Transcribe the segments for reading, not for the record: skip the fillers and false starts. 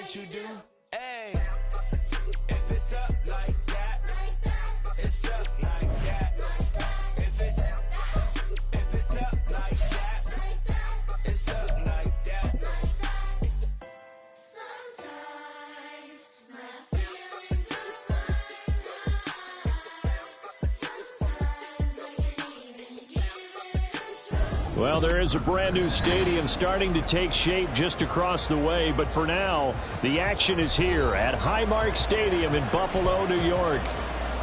what you do. Hey, if it's up like that, it's up like that. If it's up like that, it's up like that. Sometimes my feelings are sometimes I can even give it a try. Well, there is a brand new stadium starting to take shape just across the way, but for now, the action is here at Highmark Stadium in Buffalo, New York.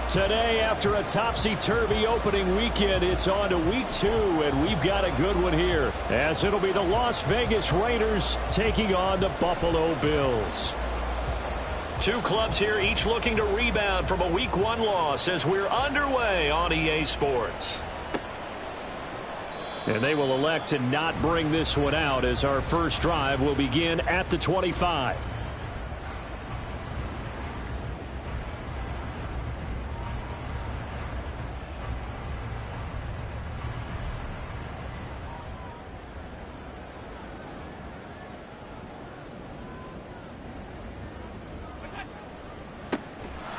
Today, after a topsy-turvy opening weekend, it's on to week 2, and we've got a good one here, as it'll be the Las Vegas Raiders taking on the Buffalo Bills. Two clubs here, each looking to rebound from a Week 1 loss as we're underway on EA Sports. And they will elect to not bring this one out as our first drive will begin at the 25.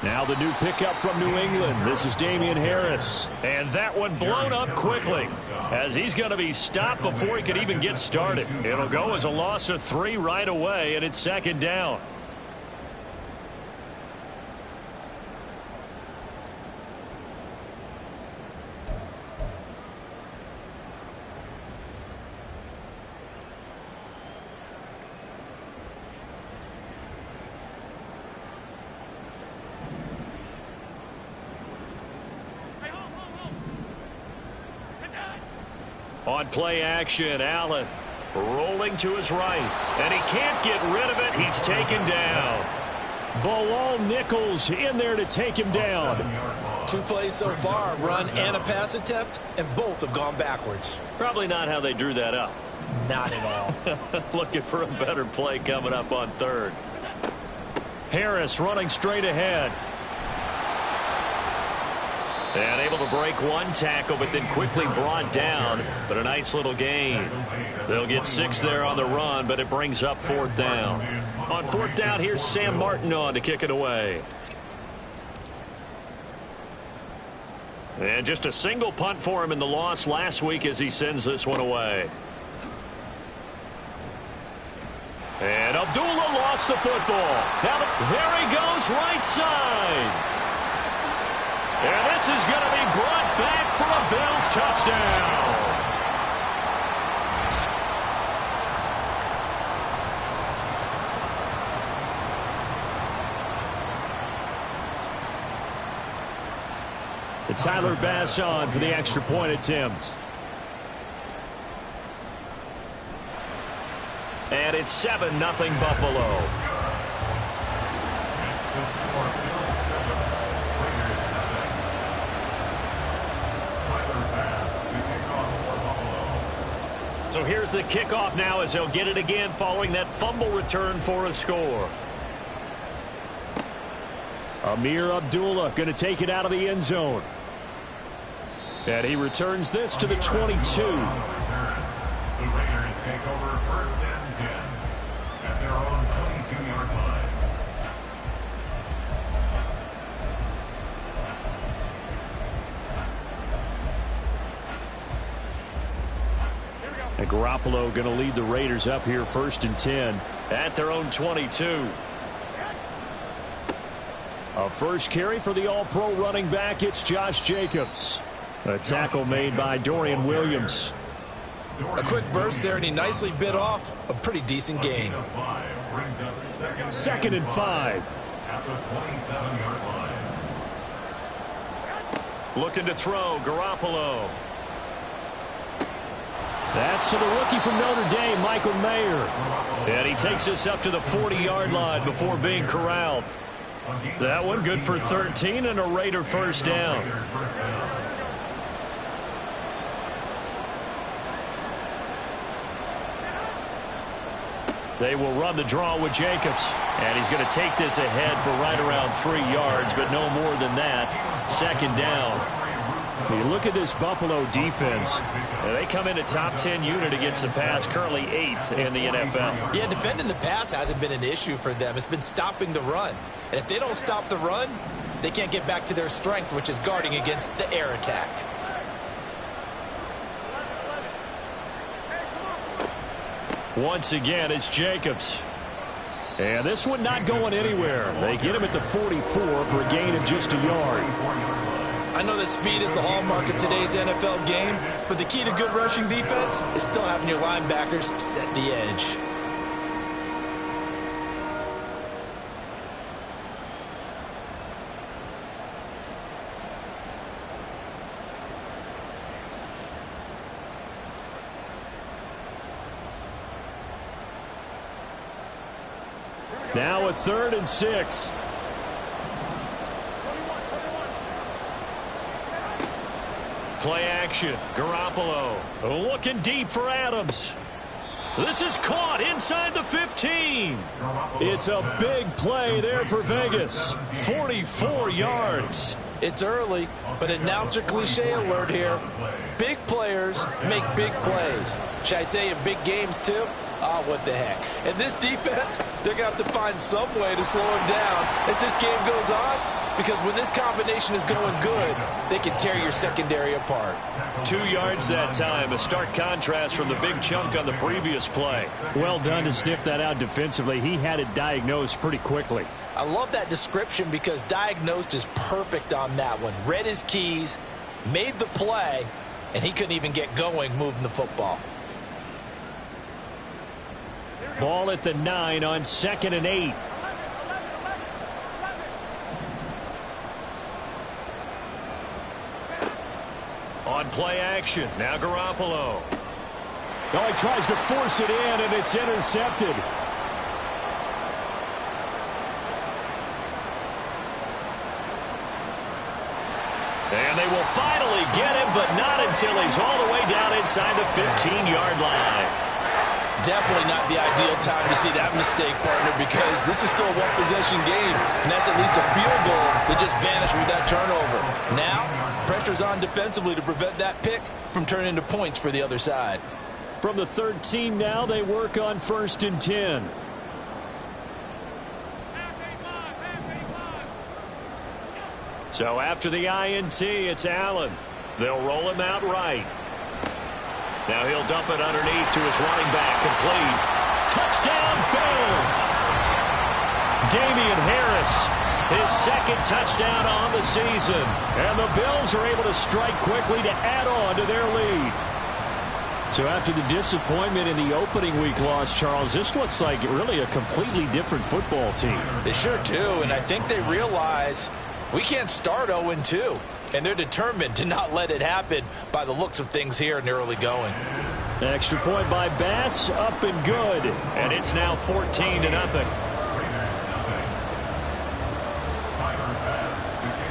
Now the new pickup from New England. This is Damian Harris. And that one blown up quickly as he's going to be stopped before he could even get started. It'll go as a loss of 3 right away, and it's second down. On play action, Allen rolling to his right, and he can't get rid of it. He's taken down. Bilal Nichols in there to take him down. 2 plays so far, a run and a pass attempt, and both have gone backwards. Probably not how they drew that up. Not at all. Looking for a better play coming up on third. Harris running straight ahead. And able to break one tackle, but then quickly brought down. But a nice little gain. They'll get 6 there on the run, but it brings up 4th down. On 4th down, here's Sam Martin on to kick it away. And just a single punt for him in the loss last week as he sends this one away. And Abdullah lost the football. Now there he goes, right side. And this is going to be brought back for a Bills touchdown. And Tyler Bass on for the extra point attempt. And it's 7-0 Buffalo. So here's the kickoff now as they'll get it again following that fumble return for a score. Amir Abdullah going to take it out of the end zone. And he returns this to the 22. The Raiders take over 1st and 10 at their own 22-yard line. And Garoppolo going to lead the Raiders up here 1st and 10 at their own 22. A first carry for the all-pro running back. It's Josh Jacobs. A tackle made by Dorian Williams. A quick burst there, and he nicely bit off a pretty decent gain. 2nd and 5. At the 27-yard line. Looking to throw, Garoppolo. That's to the rookie from Notre Dame, Michael Mayer. And he takes us up to the 40-yard line before being corralled. That one good for 13 and a Raider first down. They will run the draw with Jacobs. And he's going to take this ahead for right around 3 yards, but no more than that. 2nd down. You look at this Buffalo defense. They come in a top 10 unit against the pass, currently 8th in the NFL. Yeah, defending the pass hasn't been an issue for them. It's been stopping the run. And if they don't stop the run, they can't get back to their strength, which is guarding against the air attack. Once again, it's Jacobs. And this one not going anywhere. They get him at the 44 for a gain of just a yard. I know that speed is the hallmark of today's NFL game, but the key to good rushing defense is still having your linebackers set the edge. Now a 3rd and 6. Play action. Garoppolo looking deep for Adams. This is caught inside the 15. It's a big play there for Vegas. 44 yards. It's early, but announcer cliche alert here. Big players make big plays. Should I say in big games too? Oh, what the heck. And this defense, they're going to have to find some way to slow him down as this game goes on, because when this combination is going good, they can tear your secondary apart. 2 yards that time, a stark contrast from the big chunk on the previous play. Well done to sniff that out defensively. He had it diagnosed pretty quickly. I love that description because diagnosed is perfect on that one. Read his keys, made the play, and he couldn't even get going moving the football. Ball at the 9 on 2nd and 8. On play action, now Garoppolo. Oh, he tries to force it in, and it's intercepted. And they will finally get him, but not until he's all the way down inside the 15-yard line. Definitely not the ideal time to see that mistake, partner, because this is still a one-possession game, and that's at least a field goal that just vanished with that turnover. Now, pressure's on defensively to prevent that pick from turning into points for the other side. From the 13 now, they work on 1st and 10. So after the INT, it's Allen. They'll roll him out right. Now he'll dump it underneath to his running back, complete. Touchdown, Bills! Damian Harris, his 2nd touchdown on the season. And the Bills are able to strike quickly to add on to their lead. So after the disappointment in the opening week loss, Charles, this looks like really a completely different football team. They sure do, and I think they realize we can't start 0-2. And they're determined to not let it happen by the looks of things here in the early going. Extra point by Bass, up and good. And it's now 14-0.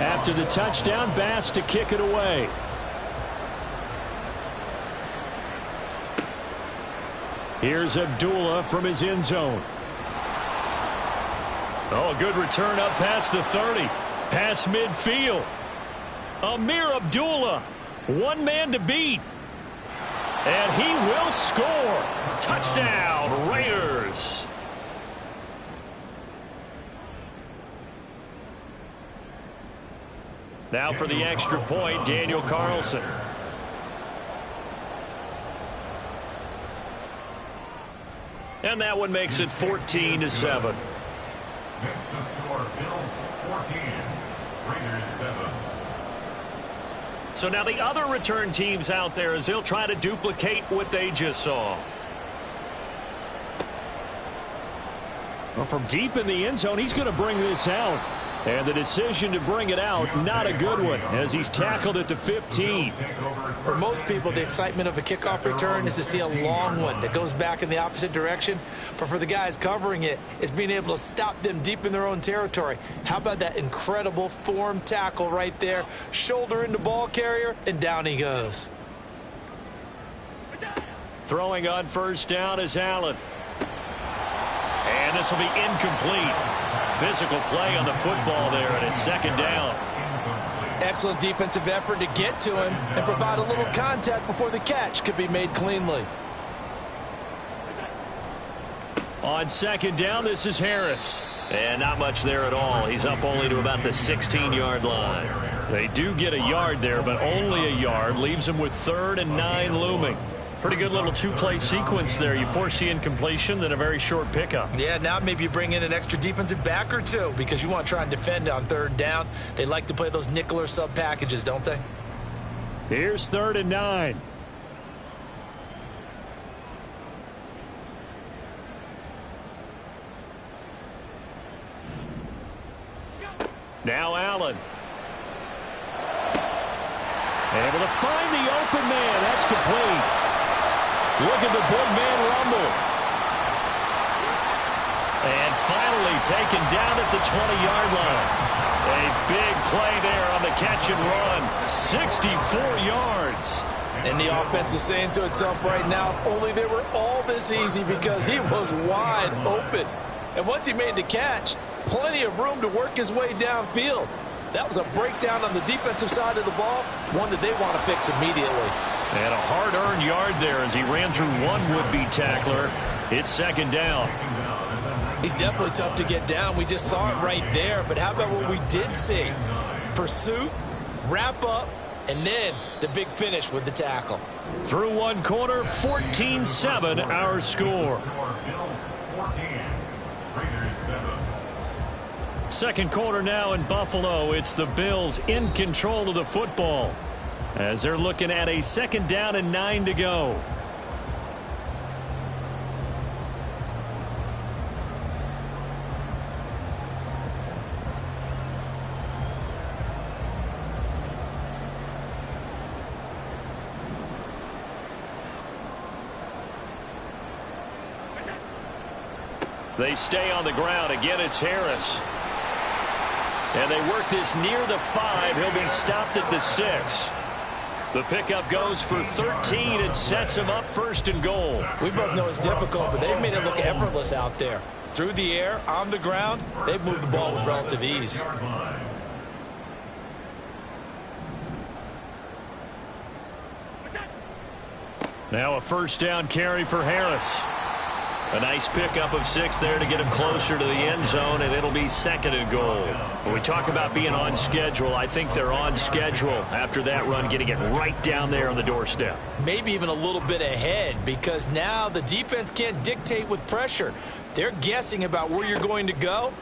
After the touchdown, Bass to kick it away. Here's Abdullah from his end zone. Oh, a good return up past the 30. Past midfield. Amir Abdullah, one man to beat. And he will score. Touchdown, Raiders. Now for the extra point, Daniel Carlson. And that one makes it 14-7. Next to score, Bills 14, Raiders 7. So now the other return teams out there as they'll try to duplicate what they just saw. Well, from deep in the end zone, he's going to bring this out. And the decision to bring it out, not a good one, as he's tackled at the 15. For most people, the excitement of a kickoff return is to see a long one that goes back in the opposite direction. But for the guys covering it, it's being able to stop them deep in their own territory. How about that incredible form tackle right there? Shoulder into ball carrier, and down he goes. Throwing on 1st down is Allen. And this will be incomplete. Physical play on the football there, and it's 2nd down. Excellent defensive effort to get to him and provide a little contact before the catch could be made cleanly. On second down, this is Harris. And not much there at all. He's up only to about the 16-yard line. They do get a yard there, but only a yard. Leaves them with 3rd and 9 looming. Pretty good little two-play sequence there. You force the incompletion, then a very short pickup. Yeah, now maybe you bring in an extra defensive back or two because you want to try and defend on 3rd down. They like to play those nickel or sub packages, don't they? Here's 3rd and 9. Now Allen. Able to find the open man. That's complete. Look at the big man rumble. And finally taken down at the 20-yard line. A big play there on the catch and run. 64 yards. And the offense is saying to itself right now, only they were all this easy because he was wide open. And once he made the catch, plenty of room to work his way downfield. That was a breakdown on the defensive side of the ball, one that they want to fix immediately. And a hard-earned yard there as he ran through one would-be tackler. It's 2nd down. He's definitely tough to get down. We just saw it right there. But how about what we did see? Pursuit, wrap up, and then the big finish with the tackle. Through one quarter, 14-7 our score. Bills 14, Raiders 7. Second quarter now in Buffalo. It's the Bills in control of the football as they're looking at a 2nd down and 9 to go. They stay on the ground. Again, it's Harris. And they work this near the 5. He'll be stopped at the 6. The pickup goes for 13 and sets him up 1st and goal. We both know it's difficult, but they've made it look effortless out there. Through the air, on the ground, they've moved the ball with relative ease. Now a 1st down carry for Harris. A nice pickup of 6 there to get him closer to the end zone, and it'll be 2nd and goal. When we talk about being on schedule, I think they're on schedule after that run, getting it right down there on the doorstep. Maybe even a little bit ahead because now the defense can't dictate with pressure. They're guessing about where you're going to go.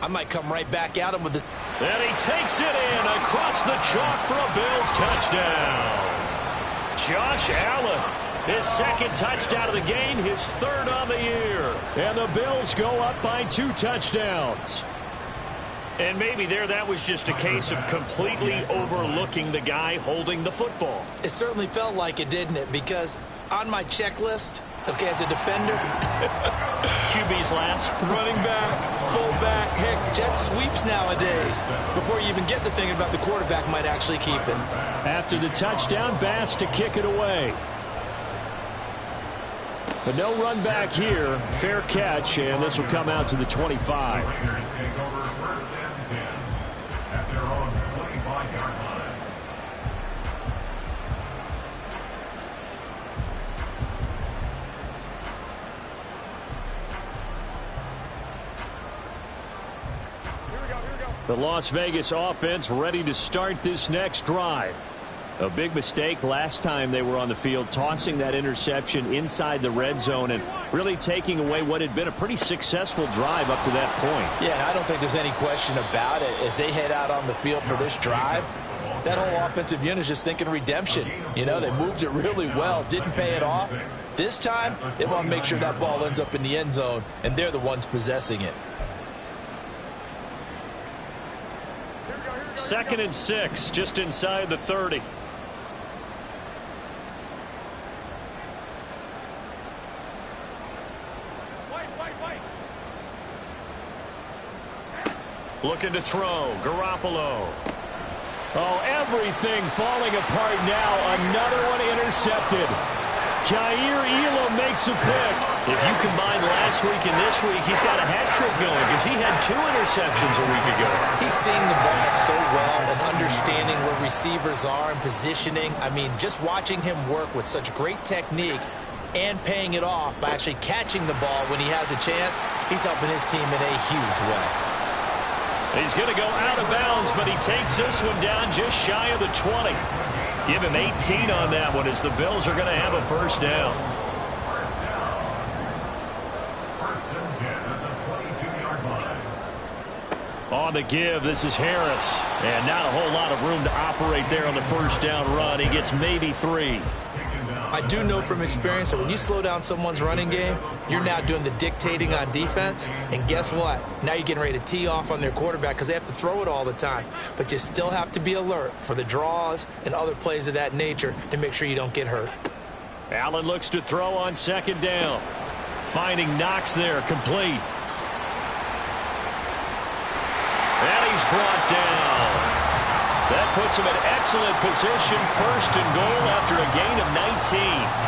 I might come right back at him with this. And he takes it in across the chalk for a Bills touchdown. Josh Allen. His 2nd touchdown of the game, his 3rd on the year. And the Bills go up by 2 touchdowns. And maybe there that was just a case of completely overlooking the guy holding the football. It certainly felt like it, didn't it? Because on my checklist, okay, as a defender, QB's last. running back, fullback, heck, jet sweeps nowadays. Before you even get to thinking about the quarterback might actually keep it. After the touchdown, Bass to kick it away. But no run back here. Fair catch, and this will come out to the 25. Raiders take over 1st and 10 at their own 25-yard line. The Las Vegas offense ready to start this next drive. A big mistake last time they were on the field, tossing that interception inside the red zone and really taking away what had been a pretty successful drive up to that point. Yeah, I don't think there's any question about it. As they head out on the field for this drive, that whole offensive unit is just thinking redemption. You know, they moved it really well, didn't pay it off. This time, they want to make sure that ball ends up in the end zone, and they're the ones possessing it. 2nd and 6, just inside the 30. Looking to throw. Garoppolo. Oh, everything falling apart now. Another one intercepted. Kaiir Elam makes a pick. If you combine last week and this week, he's got a hat trick going because he had 2 interceptions a week ago. He's seeing the ball so well and understanding where receivers are and positioning. I mean, just watching him work with such great technique and paying it off by actually catching the ball when he has a chance, he's helping his team in a huge way. He's going to go out of bounds, but he takes this one down just shy of the 20. Give him 18 on that one as the Bills are going to have a first down. First and 10 at the 22-yard line. On the give, this is Harris. And not a whole lot of room to operate there on the first down run. He gets maybe 3. I do know from experience that when you slow down someone's running game, you're now doing the dictating on defense. And guess what? Now you're getting ready to tee off on their quarterback because they have to throw it all the time. But you still have to be alert for the draws and other plays of that nature to make sure you don't get hurt. Allen looks to throw on second down. Finding Knox there, complete. And he's brought down. That puts him in excellent position, first and goal after a gain of 19.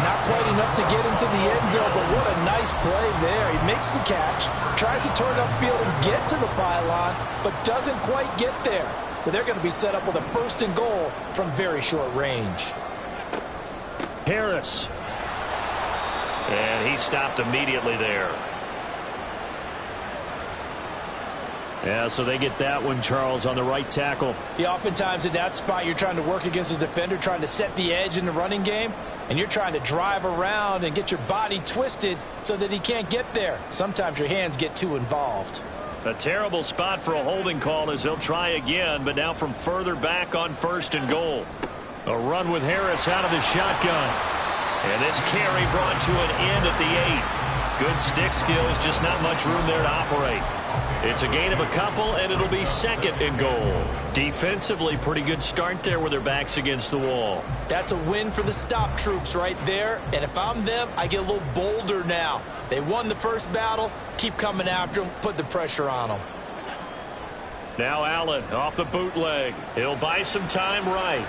Not quite enough to get into the end zone, but what a nice play there. He makes the catch, tries to turn upfield and get to the pylon, but doesn't quite get there. But they're going to be set up with a first and goal from very short range. Harris. And he stopped immediately there. Yeah, so they get that one, Charles, on the right tackle. Yeah, oftentimes in that spot, you're trying to work against a defender, trying to set the edge in the running game, and you're trying to drive around and get your body twisted so that he can't get there. Sometimes your hands get too involved. A terrible spot for a holding call as he'll try again, but now from further back on first and goal. A run with Harris out of the shotgun. And this carry brought to an end at the 8. Good stick skills, just not much room there to operate. It's a gain of a couple, and it'll be second and goal. Defensively, pretty good start there with their backs against the wall. That's a win for the stop troops right there. And if I'm them, I get a little bolder now. They won the first battle. Keep coming after them. Put the pressure on them. Now Allen off the bootleg. He'll buy some time right.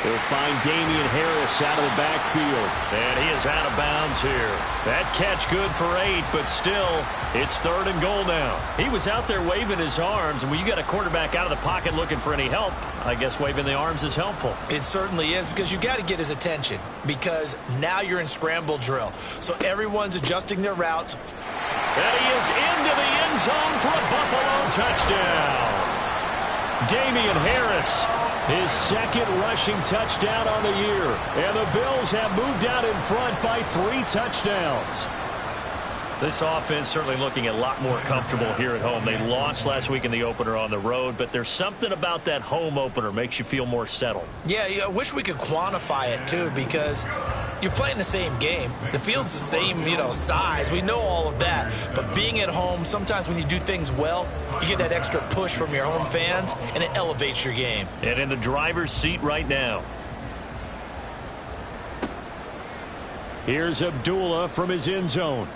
He'll find Damian Harris out of the backfield. And he is out of bounds here. That catch good for 8, but still, it's third and goal now. He was out there waving his arms, and when you got a quarterback out of the pocket looking for any help, I guess waving the arms is helpful. It certainly is, because you got to get his attention, because now you're in scramble drill. So everyone's adjusting their routes. And he is into the end zone for a Buffalo touchdown. Damian Harris, his second rushing touchdown on the year. And the Bills have moved out in front by 3 touchdowns. This offense certainly looking a lot more comfortable here at home. They lost last week in the opener on the road, but there's something about that home opener makes you feel more settled. Yeah, I wish we could quantify it, too, because you're playing the same game. The field's the same, size. We know all of that. But being at home, sometimes when you do things well, you get that extra push from your home fans, and it elevates your game. And in the driver's seat right now. Here's Abdullah from his end zone.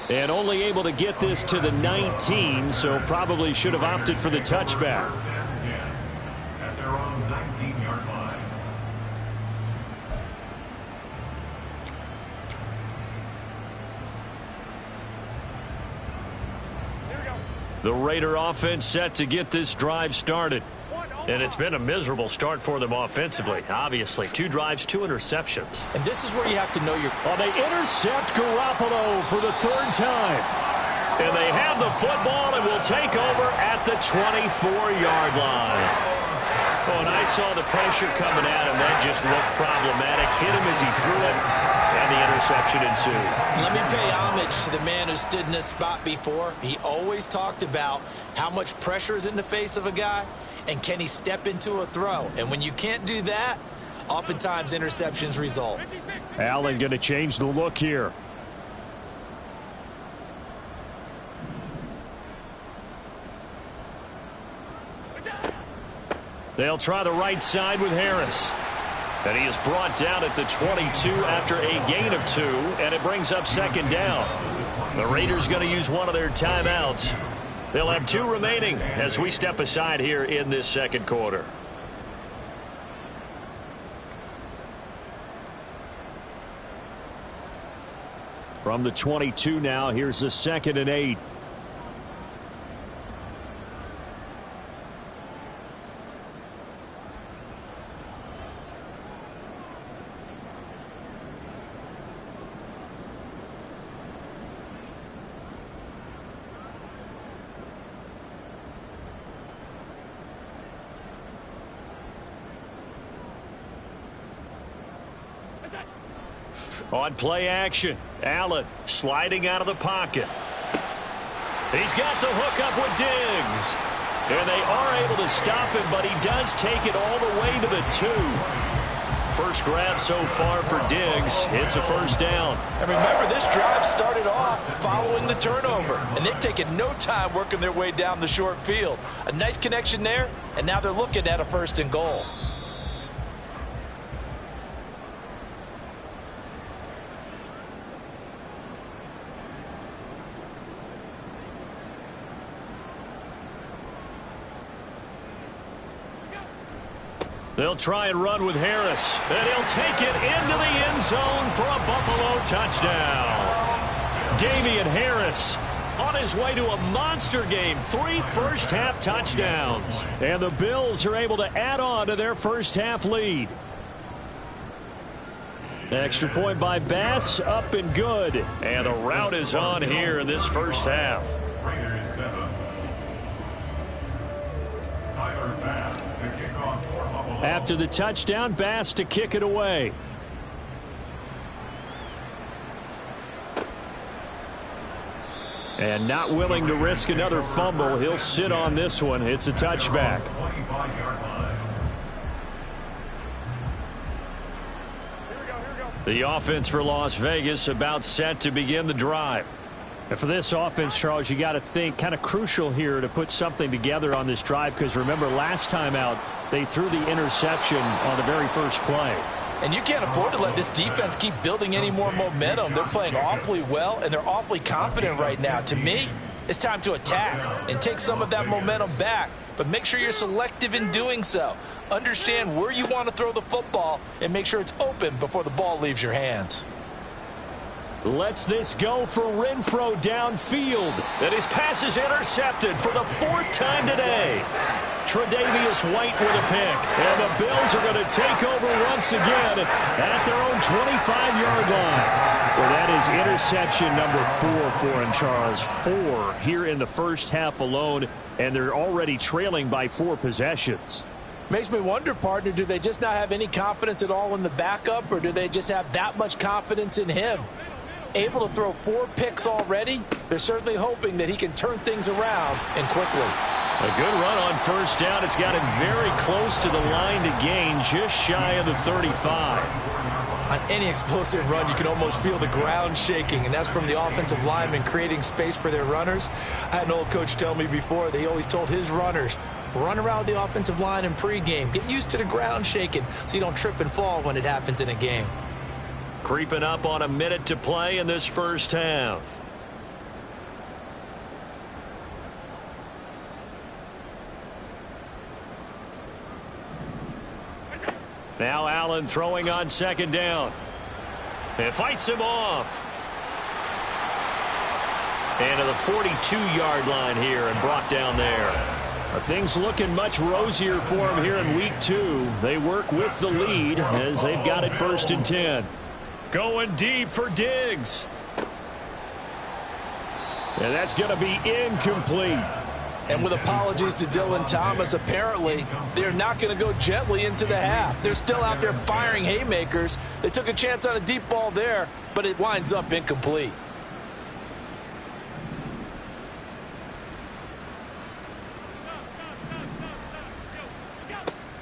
And only able to get this to the 19, so probably should have opted for the touchback. First and 10 at their own 19-yard line. The Raider offense set to get this drive started. And it's been a miserable start for them offensively. Obviously, 2 drives, 2 interceptions. And this is where you have to know your... Well, they intercept Garoppolo for the 3rd time. And they have the football and will take over at the 24-yard line. Oh, and I saw the pressure coming at him. That just looked problematic. Hit him as he threw it, and the interception ensued. Let me pay homage to the man who stood in this spot before. He always talked about how much pressure is in the face of a guy, and can he step into a throw? And when you can't do that, oftentimes interceptions result. Allen going to change the look here. They'll try the right side with Harris. And he is brought down at the 22 after a gain of 2, and it brings up second down. The Raiders going to use one of their timeouts. They'll have 2 remaining as we step aside here in this second quarter. From the 22 now, here's the 2nd and 8. On play action, Allen sliding out of the pocket. He's got the hook up with Diggs. And they are able to stop him, but he does take it all the way to the 2. First grab so far for Diggs. It's a first down. And remember, this drive started off following the turnover, and they've taken no time working their way down the short field. A nice connection there, and now they're looking at a 1st and goal. They'll try and run with Harris, and he'll take it into the end zone for a Buffalo touchdown. Damian Harris on his way to a monster game, 3 first-half touchdowns. And the Bills are able to add on to their first-half lead. Extra point by Bass, up and good. And the route is on here in this first half. Raiders 7. Tyler Bass to kick off for Buffalo. After the touchdown, Bass to kick it away. And not willing to risk another fumble. He'll sit on this one. It's a touchback. 25-yard line. The offense for Las Vegas about set to begin the drive. And for this offense, Charles, you got to think kind of crucial here to put something together on this drive, because remember last time out they threw the interception on the very first play. And you can't afford to let this defense keep building any more momentum. They're playing awfully well, and they're awfully confident right now. To me, it's time to attack and take some of that momentum back, but make sure you're selective in doing so. Understand where you want to throw the football and make sure it's open before the ball leaves your hands. Lets this go for Renfro downfield. And his pass is intercepted for the 4th time today. Tre'Davious White with a pick. And the Bills are going to take over once again at their own 25-yard line. Well, that is interception number 4 for him, Charles. 4 here in the first half alone, and they're already trailing by 4 possessions. Makes me wonder, partner, do they just not have any confidence at all in the backup, or do they just have that much confidence in him? Able to throw 4 picks already, they're certainly hoping that he can turn things around and quickly. A good run on first down. It's got him very close to the line to gain, just shy of the 35. On any explosive run, you can almost feel the ground shaking, and that's from the offensive linemen creating space for their runners. I had an old coach tell me before, they always told his runners, run around the offensive line in pregame. Get used to the ground shaking so you don't trip and fall when it happens in a game. Creeping up on a minute to play in this first half. Now Allen throwing on 2nd down. And fights him off. And to the 42-yard line here and brought down there. Are things looking much rosier for him here in week 2. They work with the lead as they've got it 1st and 10. Going deep for Diggs. And that's going to be incomplete. And with apologies to Dylan Thomas, apparently they're not going to go gently into the half. They're still out there firing haymakers. They took a chance on a deep ball there, but it winds up incomplete.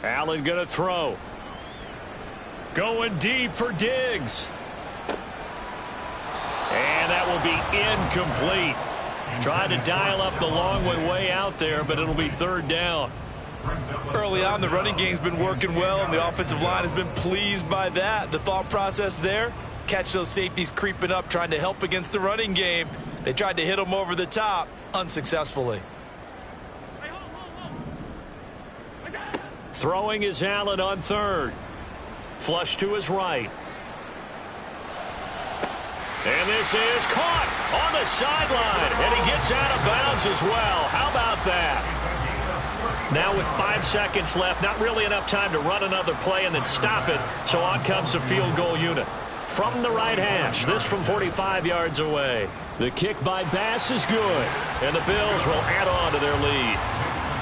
Allen going to throw. Going deep for Diggs. And that will be incomplete. Tried to dial up the long way out there, but it'll be 3rd down. Early on, the running game's been working well, and the offensive line has been pleased by that. The thought process there, catch those safeties creeping up, trying to help against the running game. They tried to hit them over the top, unsuccessfully. Throwing is Allen on 3rd. Flush to his right. And this is caught on the sideline, and he gets out of bounds as well. How about that? Now with 5 seconds left, not really enough time to run another play and then stop it, so on comes the field goal unit. From the right hash, this from 45 yards away. The kick by Bass is good, and the Bills will add on to their lead.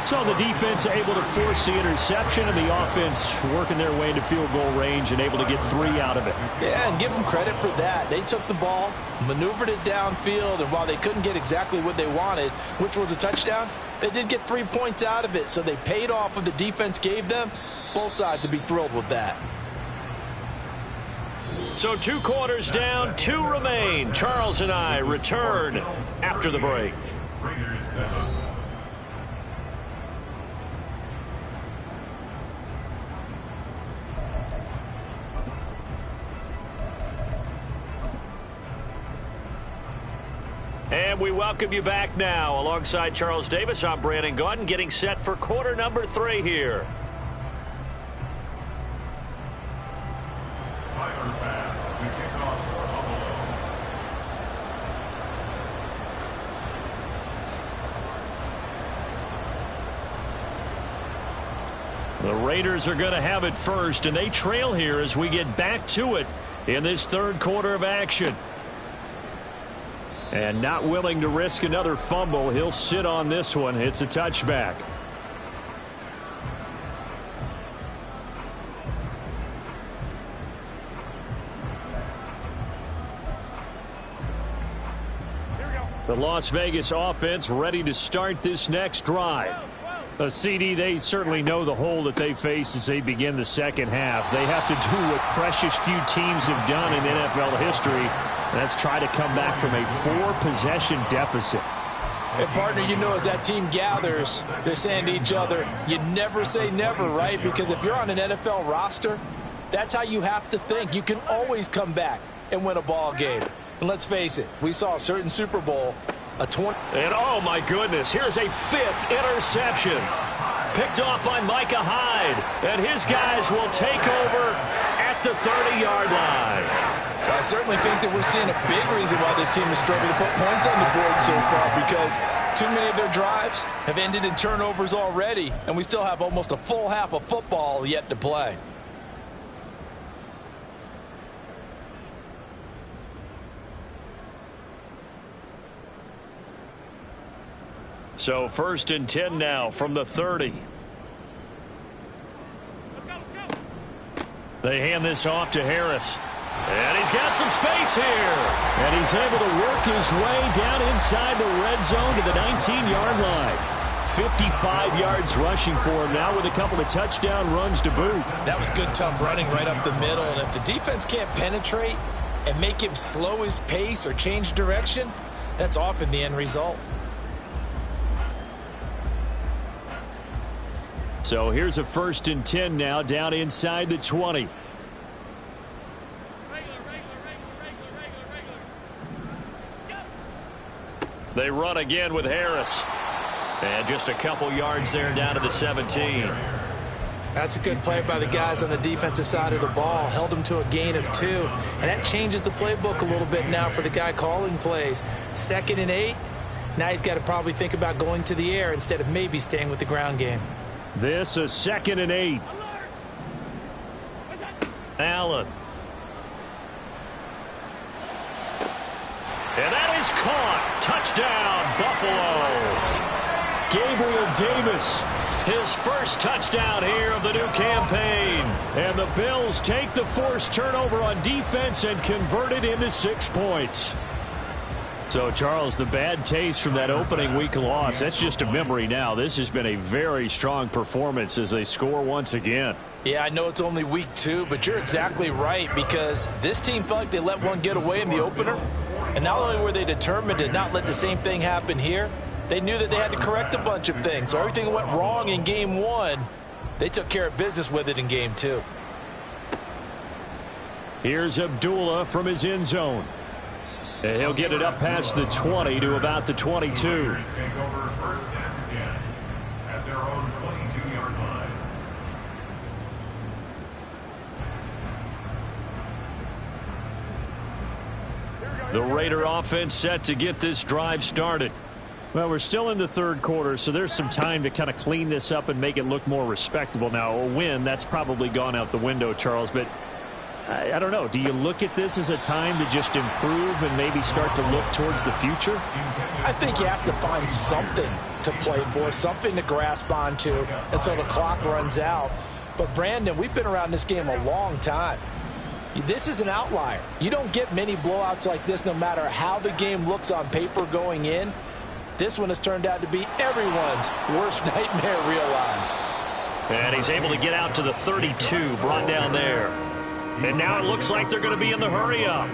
So the defense able to force the interception, and the offense working their way into field goal range and able to get 3 out of it. Yeah, and give them credit for that. They took the ball, maneuvered it downfield, and while they couldn't get exactly what they wanted, which was a touchdown, they did get 3 points out of it, so they paid off what the defense gave them. Both sides would be thrilled with that. So 2 quarters down, 2 remain. Charles and I return after the break. Raiders 7. And we welcome you back now. Alongside Charles Davis, I'm Brandon Gaudin, getting set for quarter number 3 here. Tyler Bass to kick off for Buffalo. The Raiders are going to have it first, and they trail here as we get back to it in this third quarter of action. And not willing to risk another fumble, he'll sit on this one. It's a touchback. The Las Vegas offense ready to start this next drive. CD, they certainly know the hole that they face as they begin the second half. They have to do what precious few teams have done in NFL history, and that's try to come back from a 4-possession deficit. And, partner, you know, as that team gathers, they're saying to each other, you never say never, right? Because if you're on an NFL roster, that's how you have to think. You can always come back and win a ball game. And let's face it, we saw a certain Super Bowl, And, oh, my goodness, here's a 5th interception. Picked off by Micah Hyde. And his guys will take over at the 30-yard line. Well, I certainly think that we're seeing a big reason why this team is struggling to put points on the board so far, because too many of their drives have ended in turnovers already, and we still have almost a full half of football yet to play. So 1st and 10 now from the 30. They hand this off to Harris. And he's got some space here. And he's able to work his way down inside the red zone to the 19-yard line. 55 yards rushing for him now with a couple of touchdown runs to boot. That was good, tough running right up the middle. And if the defense can't penetrate and make him slow his pace or change direction, that's often the end result. So here's a 1st and 10 now down inside the 20. They run again with Harris. And just a couple yards there down to the 17. That's a good play by the guys on the defensive side of the ball. Held them to a gain of 2. And that changes the playbook a little bit now for the guy calling plays. 2nd and 8. Now he's got to probably think about going to the air instead of maybe staying with the ground game. This a 2nd and 8. Allen. And that is caught. Touchdown, Buffalo. Gabriel Davis, his first touchdown here of the new campaign. And the Bills take the forced turnover on defense and convert it into 6 points. So, Charles, the bad taste from that opening week loss, that's just a memory now. This has been a very strong performance as they score once again. Yeah, I know it's only week 2, but you're exactly right, because this team felt like they let one get away in the opener. And not only were they determined to not let the same thing happen here, they knew that they had to correct a bunch of things. So everything that went wrong in game 1, they took care of business with it in game 2. Here's Abdullah from his end zone. And he'll get it up past the 20 to about the 22. Take over 1st and 10 at their own 22-yard line. The Raider offense set to get this drive started. Well, we're still in the third quarter, so there's some time to kind of clean this up and make it look more respectable. Now, a win, that's probably gone out the window, Charles, but I don't know. Do you look at this as a time to just improve and maybe start to look towards the future? I think you have to find something to play for, something to grasp onto until the clock runs out. But, Brandon, we've been around this game a long time. This is an outlier. You don't get many blowouts like this no matter how the game looks on paper going in. This one has turned out to be everyone's worst nightmare realized. And he's able to get out to the 32, brought down there. And now it looks like they're going to be in the hurry-up. A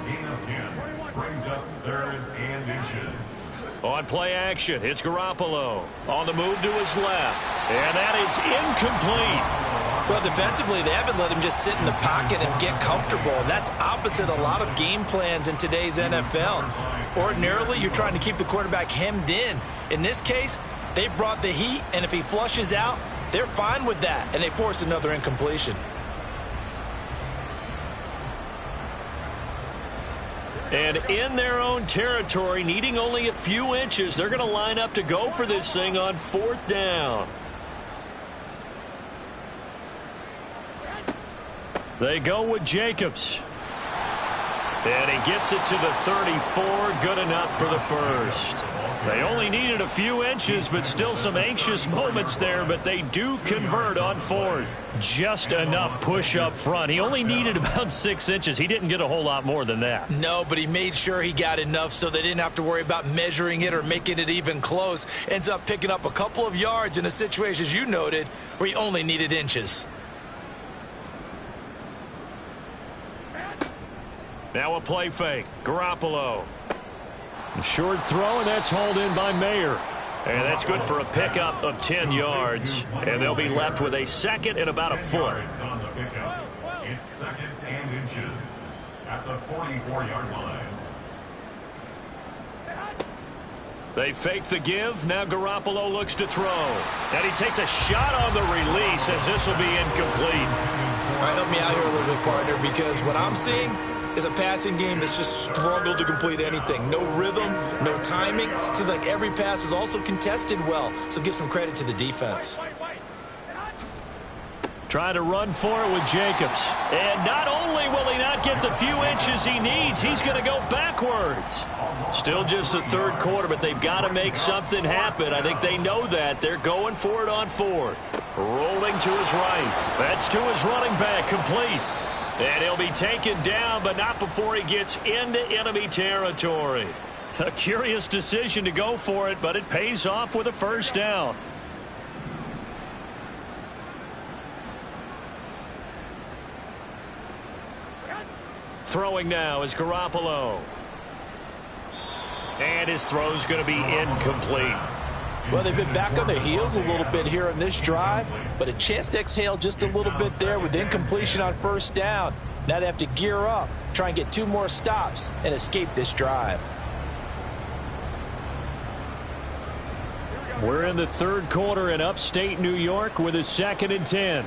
gain of 10 brings up 3rd and inches. On play action, it's Garoppolo. On the move to his left. And that is incomplete. Well, defensively, they haven't let him just sit in the pocket and get comfortable. And that's opposite a lot of game plans in today's NFL. Ordinarily, you're trying to keep the quarterback hemmed in. In this case, they brought the heat, and if he flushes out, they're fine with that, and they force another incompletion. And in their own territory, needing only a few inches, they're going to line up to go for this thing on 4th down. They go with Jacobs. And he gets it to the 34. Good enough for the first. They only needed a few inches, but still some anxious moments there, but they do convert on 4th. Just enough push up front. He only needed about 6 inches. He didn't get a whole lot more than that. No, but he made sure he got enough so they didn't have to worry about measuring it or making it even close. Ends up picking up a couple of yards in a situation, as you noted, where he only needed inches. Now a play fake. Garoppolo. A short throw, and that's hauled in by Mayer. And that's good for a pickup of 10 yards. And they'll be left with a second and about a foot. On the pickup. It's 2nd and inches at the 44-yard line. They fake the give. Now Garoppolo looks to throw. And he takes a shot on the release as this will be incomplete. All right, help me out here a little bit, partner, because what I'm seeing is a passing game that's just struggled to complete anything. No rhythm, no timing. Seems like every pass is also contested well, so give some credit to the defense. Trying to run for it with Jacobs. And not only will he not get the few inches he needs, he's going to go backwards. Still just the third quarter, but they've got to make something happen. I think they know that. They're going for it on 4th. Rolling to his right. That's to his running back, complete. And he'll be taken down, but not before he gets into enemy territory. A curious decision to go for it, but it pays off with a first down. Throwing now is Garoppolo. And his throw's going to be incomplete. Well, they've been back on their heels a little bit here in this drive, but a chance to exhale just a little bit there with incompletion on first down. Now they have to gear up, try and get 2 more stops, and escape this drive. We're in the third quarter in upstate New York with a 2nd and 10.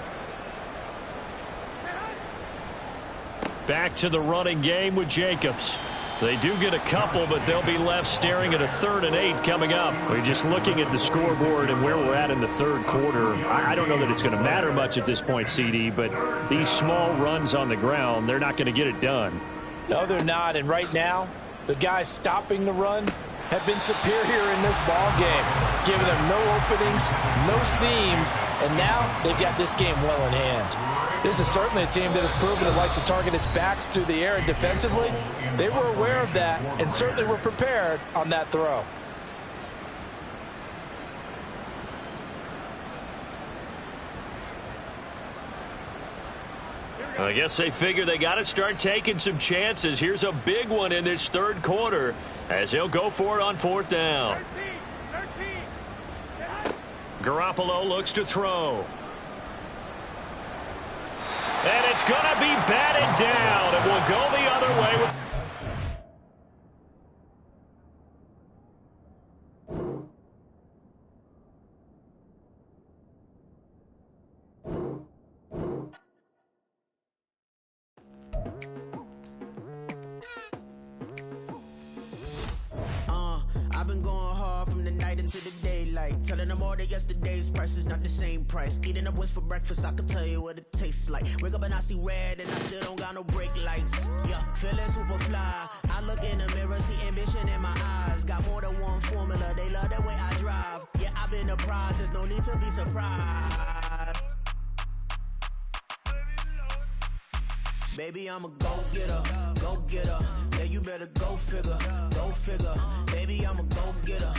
Back to the running game with Jacobs. They do get a couple, but they'll be left staring at a 3rd and 8 coming up. We're just looking at the scoreboard and where we're at in the third quarter. I don't know that it's going to matter much at this point, CD, but these small runs on the ground, they're not going to get it done. No, they're not, and right now, the guys stopping the run have been superior in this ball game, giving them no openings, no seams, and now they've got this game well in hand. This is certainly a team that has proven it likes to target its backs through the air, and defensively, they were aware of that and certainly were prepared on that throw. I guess they figure they got to start taking some chances. Here's a big one in this third quarter as he'll go for it on 4th down. Garoppolo looks to throw. And it's going to be batted down. It will go the other way. into the daylight. Telling them all that yesterday's price is not the same price. Eating up what's for breakfast, I can tell you what it tastes like. Wake up and I see red and I still don't got no brake lights. Yeah, feeling super fly. I look in the mirror, see ambition in my eyes. Got more than one formula, they love the way I drive. Yeah, I've been a prize, there's no need to be surprised. Baby, I'm a go-getter, go-getter. Yeah, you better go figure, go figure. Baby, I'm a go-getter.